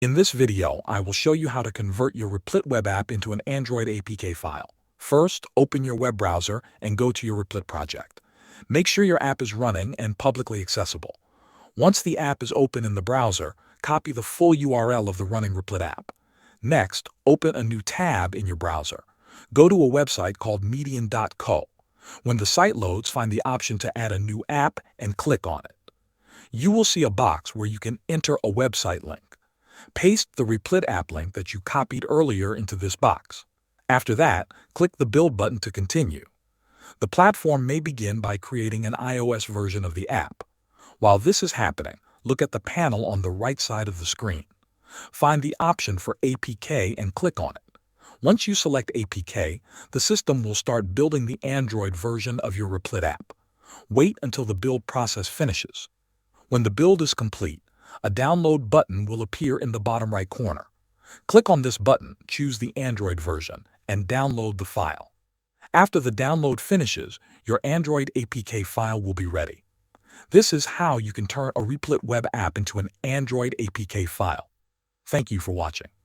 In this video, I will show you how to convert your Replit web app into an Android APK file. First, open your web browser and go to your Replit project. Make sure your app is running and publicly accessible. Once the app is open in the browser, copy the full URL of the running Replit app. Next, open a new tab in your browser. Go to a website called median.co. When the site loads, find the option to add a new app and click on it. You will see a box where you can enter a website link. Paste the Replit app link that you copied earlier into this box. After that, click the Build button to continue. The platform may begin by creating an iOS version of the app. While this is happening, look at the panel on the right side of the screen. Find the option for APK and click on it. Once you select APK, the system will start building the Android version of your Replit app. Wait until the build process finishes. When the build is complete, a download button will appear in the bottom right corner. Click on this button, choose the Android version, and download the file. After the download finishes, your Android APK file will be ready. This is how you can turn a Replit web app into an Android APK file. Thank you for watching.